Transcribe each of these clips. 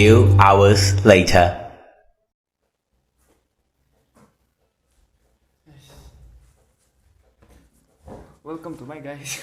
few hours later. Welcome to my guys.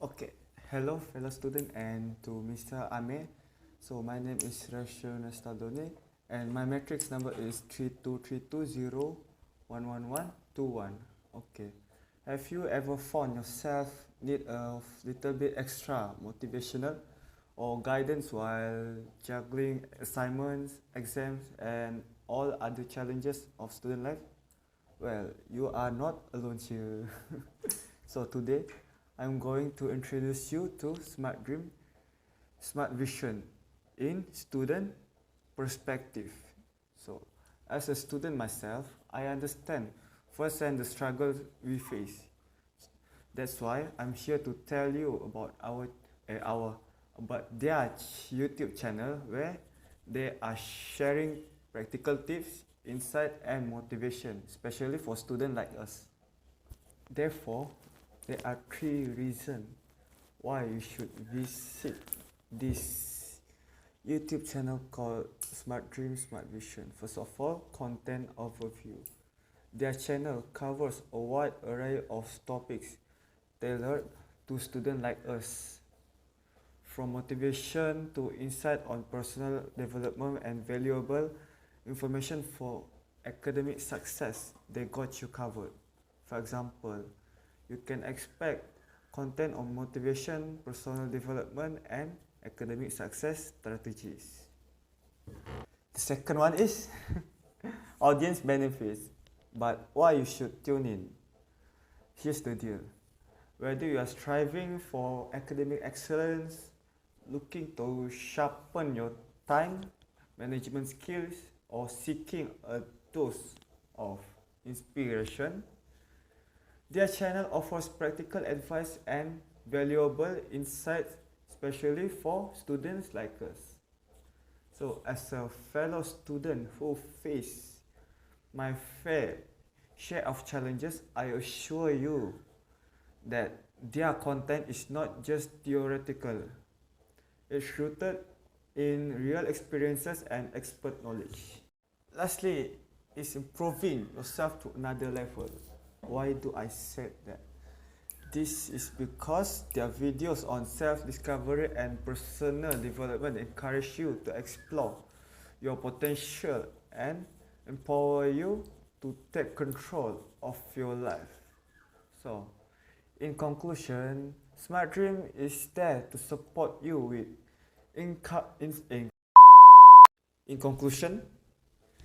Okay, hello fellow student and to Mr. Ame. So my name is Rashio Nastaldone and my matrix number is 3232011121. Okay, have you ever found yourself need a little bit extra motivational or guidance while juggling assignments, exams and all other challenges of student life? Well, you are not alone here. So today, I'm going to introduce you to Smart Dream, Smart Vision in student perspective. So, as a student myself, I understand firsthand the struggles we face. That's why I'm here to tell you about their YouTube channel where they are sharing practical tips, insight and motivation, especially for students like us. Therefore, there are 3 reasons why you should visit this YouTube channel called Smart Dream, Smart Vision. First of all, content overview. Their channel covers a wide array of topics tailored to students like us. From motivation to insight on personal development and valuable information for academic success, they got you covered. For example, you can expect content on motivation, personal development and academic success strategies. The second one is audience benefits, but why you should tune in. Here's the deal. Whether you are striving for academic excellence, looking to sharpen your time management skills, or seeking a dose of inspiration, their channel offers practical advice and valuable insights, especially for students like us. So, as a fellow student who face my fair share of challenges, I assure you that their content is not just theoretical. It's rooted in real experiences and expert knowledge. Lastly, is improving yourself to another level. Why do I say that? This is because their videos on self-discovery and personal development encourage you to explore your potential and empower you to take control of your life. So, in conclusion, Smart Dream is there to support you with in conclusion,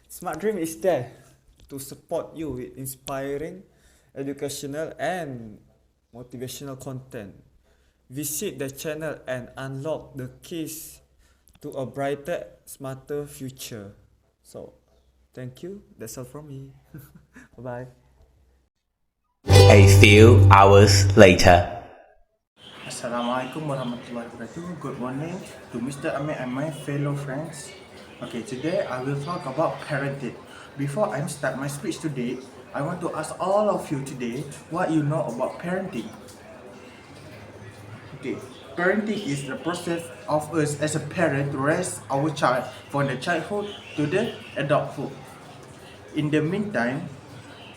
Smart Dream is there to support you with inspiring, educational and motivational content. Visit the channel and unlock the keys to a brighter, smarter future. So, thank you. That's all from me. Bye-bye. A few hours later. Assalamualaikum warahmatullahi wabarakatuh. Good morning to Mr. Amir and my fellow friends. Okay, today I will talk about parenting. Before I start my speech today, I want to ask all of you today what you know about parenting. Okay, parenting is the process of us as a parent to raise our child from the childhood to the adulthood. In the meantime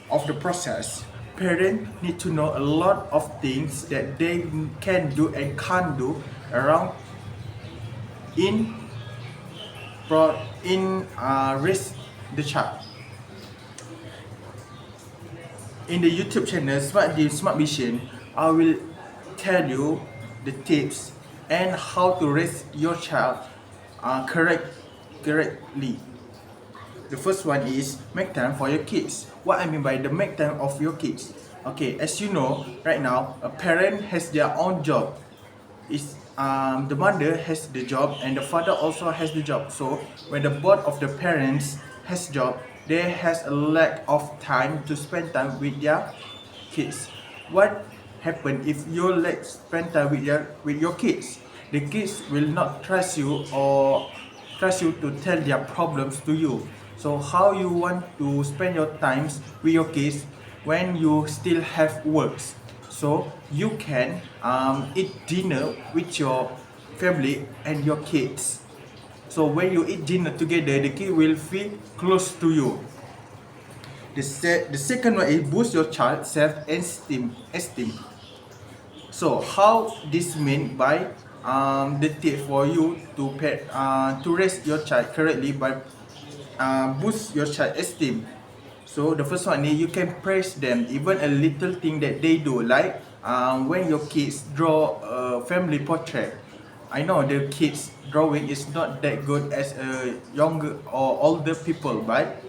of the process, parents need to know a lot of things that they can do and can't do around raise the child. In the YouTube channel Smart Vision, I will tell you the tips and how to raise your child correctly. The first one is make time for your kids. What I mean by the make time of your kids. Okay, as you know, right now, a parent has their own job. The mother has the job and the father also has the job. So when the both of the parents has job, they has a lack of time to spend time with their kids. What happen if you like spend time with your kids? The kids will not trust you or trust you to tell their problems to you. So how you want to spend your times with your kids when you still have works? So you can eat dinner with your family and your kids. So when you eat dinner together, the kid will feel close to you. The second one is boost your child self-esteem. So how this mean by the tip for you to raise your child correctly by boost your child esteem. So the first one is you can praise them even a little thing that they do, like when your kids draw a family portrait. I know the kids drawing is not that good as a younger or older people, but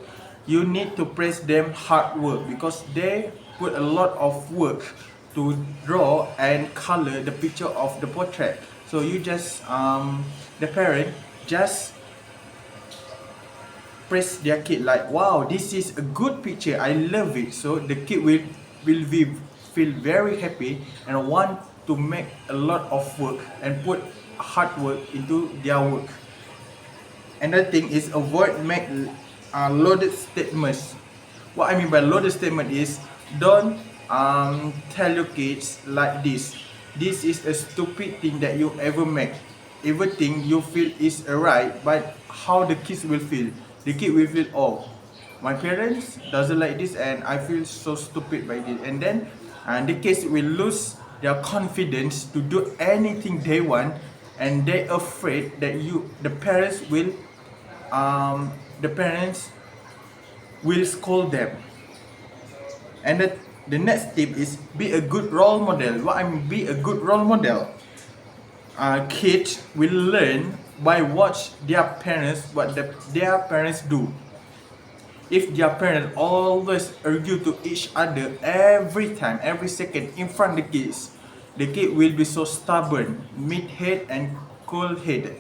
you need to praise them hard work because they put a lot of work to draw and color the picture of the portrait. So you just the parent just praise their kid like, wow, this is a good picture, I love it. So the kid will feel very happy and want to make a lot of work and put hard work into their work. Another thing is avoid make loaded statements. What I mean by loaded statement is don't tell your kids like this. This is a stupid thing that you ever make. Everything you feel is right, but how the kids will feel? The kid will feel, oh, my parents doesn't like this and I feel so stupid by this. And then the kids will lose their confidence to do anything they want, and they're afraid that the parents will scold them. And the next tip is be a good role model. What I mean be a good role model? Kids will learn by watch their parents what their parents do. If their parents always argue to each other every time, every second in front of the kid will be so stubborn, meathead and cold-headed.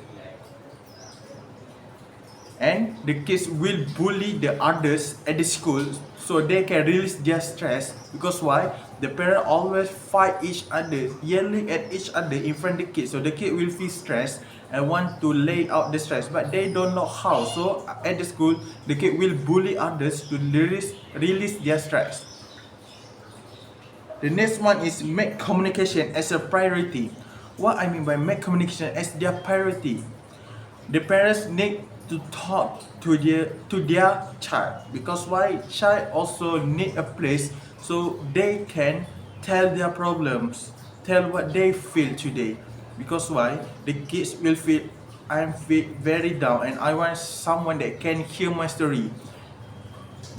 And the kids will bully the others at the school so they can release their stress. Because why? The parents always fight each other, yelling at each other in front of the kids. So the kid will feel stressed and want to lay out the stress, but they don't know how. So at the school, the kid will bully others to release their stress. The next one is make communication as a priority. What I mean by make communication as their priority, the parents need to talk to their child, because why? Child also need a place so they can tell their problems, tell what they feel today. Because why? The kids will feel, I'm very down and I want someone that can hear my story.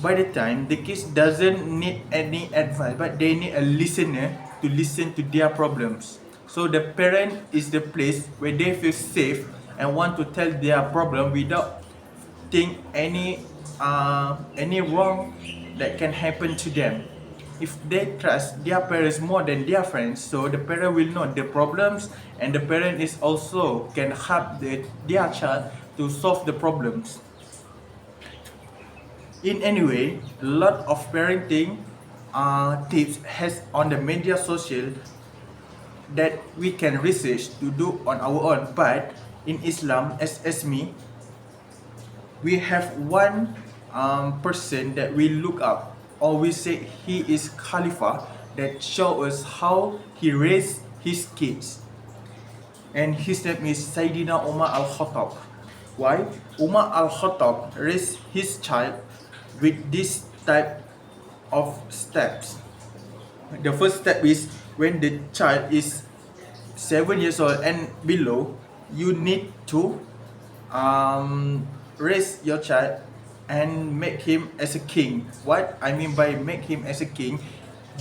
By the time the kids doesn't need any advice, but they need a listener to listen to their problems. So the parent is the place where they feel safe and want to tell their problem without think any wrong that can happen to them. If they trust their parents more than their friends, so the parent will know the problems, and the parent is also can help their child to solve the problems. In any way, a lot of parenting tips has on the media social that we can research to do on our own. But in Islam, as me, we have one person that we look up, or we say he is Khalifa, that show us how he raised his kids. And his name is Sayyidina Umar Al-Khattab. Why? Umar Al-Khattab raised his child with this type of steps. The first step is when the child is 7 years old and below, you need to raise your child and make him as a king. What I mean by make him as a king,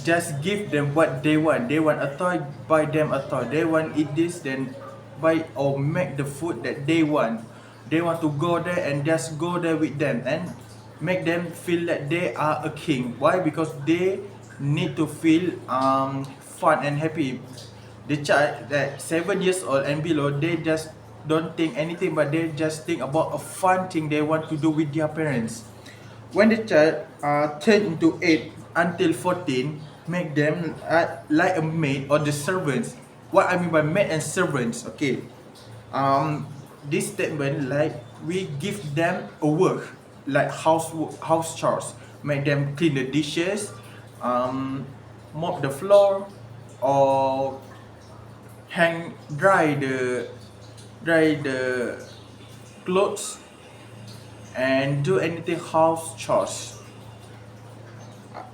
just give them what they want. They want a toy, buy them a toy. They want eat this, then buy or make the food that they want. They want to go there and just go there with them and make them feel that they are a king. Why? Because they need to feel fun and happy. The child that 7 years old and below, they just don't think anything, but they just think about a fun thing they want to do with their parents. When the child turn into 8 until 14, make them like a maid or the servants. What I mean by maid and servants, okay, this statement, like we give them a work like house chores, make them clean the dishes, mop the floor, or hang dry the clothes and do anything house chores.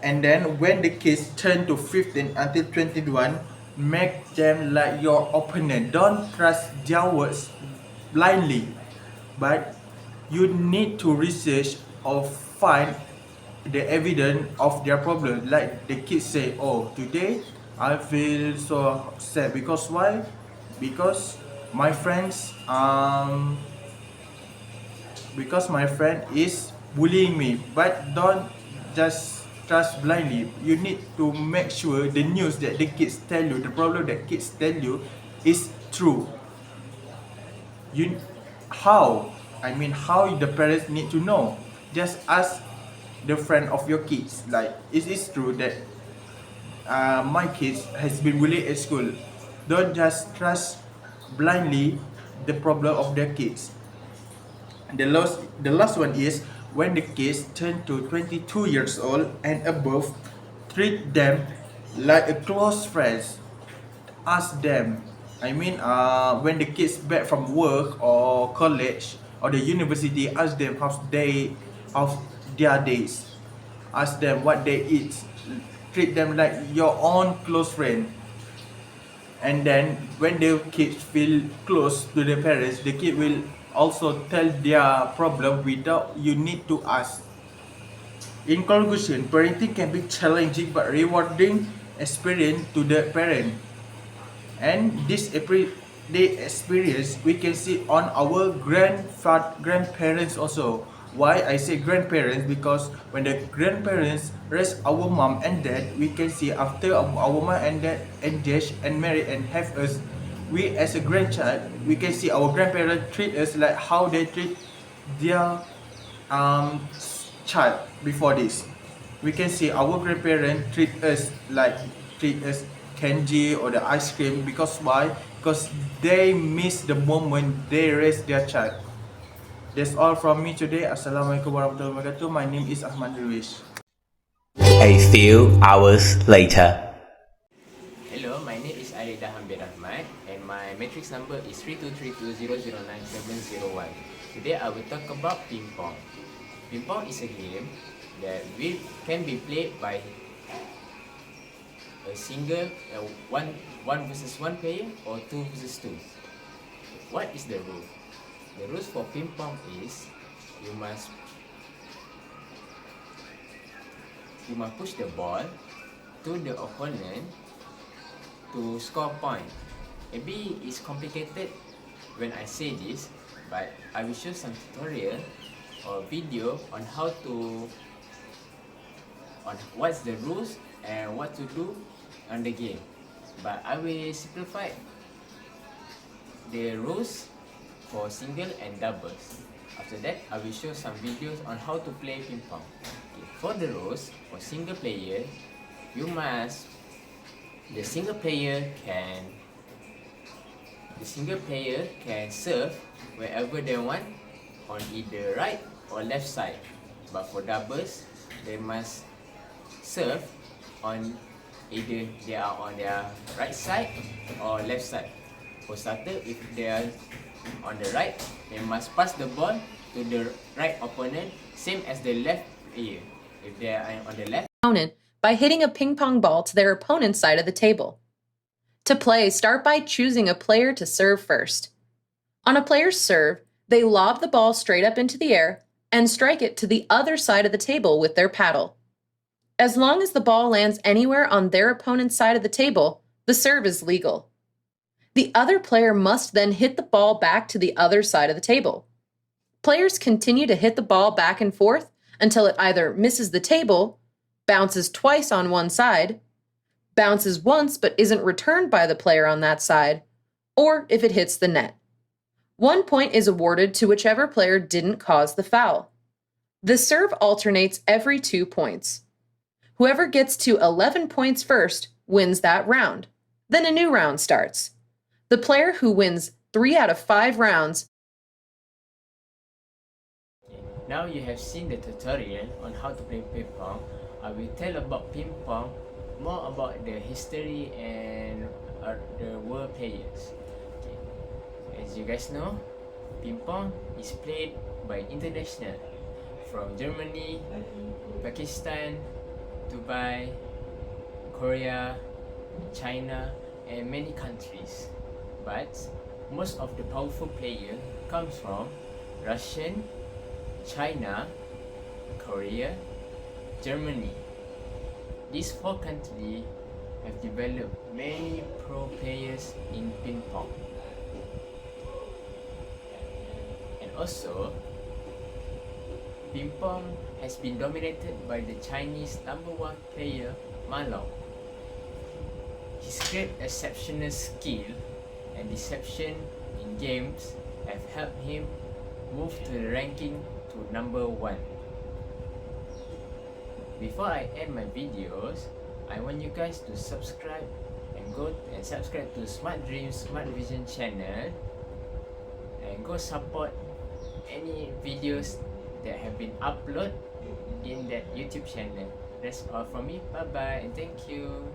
And then when the kids turn to 15 until 21, make them like your opponent. Don't trust their words blindly, but you need to research or find the evidence of their problem. Like the kids say, oh, today I feel so sad because why? Because my friends because my friend is bullying me. But don't just trust blindly. You need to make sure the news that the kids tell you, the problem that kids tell you is true. You how how the parents need to know. Just ask the friend of your kids, like, is it true that my kids has been bullied at school? Don't just trust blindly the problem of their kids. The last one is when the kids turn to 22 years old and above, treat them like a close friends. Ask them. When the kids back from work or college or the university, ask them how's their days. Ask them what they eat. Treat them like your own close friend. And then when the kids feel close to the parents, the kid will also tell their problem without you need to ask. In conclusion, parenting can be challenging but rewarding experience to the parent. And this everyday experience we can see on our grandparents also. Why I say grandparents? Because when the grandparents raise our mom and dad, we can see after our mom and dad engage and marry and have us, we as a grandchild, we can see our grandparents treat us like how they treat their child before this. We can see our grandparents treat us candy or the ice cream. Because why? Because they miss the moment they raise their child. That's all from me today. Assalamualaikum warahmatullahi wabarakatuh. My name is Ahmad Darwish. A few hours later. Hello, my name is Alida Hambir Ahmad and my matrix number is 3232009701. Today I will talk about ping pong. Ping pong is a game that can be played by a single one versus one player or 2 versus 2. What is the rule? The rules for ping pong is you must push the ball to the opponent to score point. Maybe it's complicated when I say this, but I will show some tutorial or video on what's the rules and what to do on the game. But I will simplify the rules for single and doubles. After that, I will show some videos on how to play ping pong. Okay, for the rules, for single player, the single player can serve wherever they want on either right or left side. But for doubles, they must serve on either they are on their right side or left side. For starter, if they are on the right, they must pass the ball to the right opponent, same as the left player. If they are on the left opponent by hitting a ping pong ball to their opponent's side of the table. To play, start by choosing a player to serve first. On a player's serve, they lob the ball straight up into the air and strike it to the other side of the table with their paddle. As long as the ball lands anywhere on their opponent's side of the table, the serve is legal. The other player must then hit the ball back to the other side of the table. Players continue to hit the ball back and forth until it either misses the table, bounces twice on one side, bounces once but isn't returned by the player on that side, or if it hits the net. 1 point is awarded to whichever player didn't cause the foul. The serve alternates every 2 points. Whoever gets to 11 points first wins that round. Then a new round starts. The player who wins 3 out of 5 rounds. Now you have seen the tutorial on how to play ping pong. I will tell about ping pong more about the history and the world players. Okay. As you guys know, ping pong is played by international from Germany, Pakistan, Dubai, Korea, China, and many countries. But most of the powerful player comes from Russian, China, Korea, Germany. These 4 countries have developed many pro players in ping pong. And also, ping pong has been dominated by the Chinese #1 player Ma Long. His great exceptional skill and deception in games have helped him move to the ranking to #1. Before I end my videos, I want you guys to subscribe and go and subscribe to Smart Dreams Smart Vision channel and go support any videos that have been uploaded in that YouTube channel. That's all from me. Bye bye and thank you.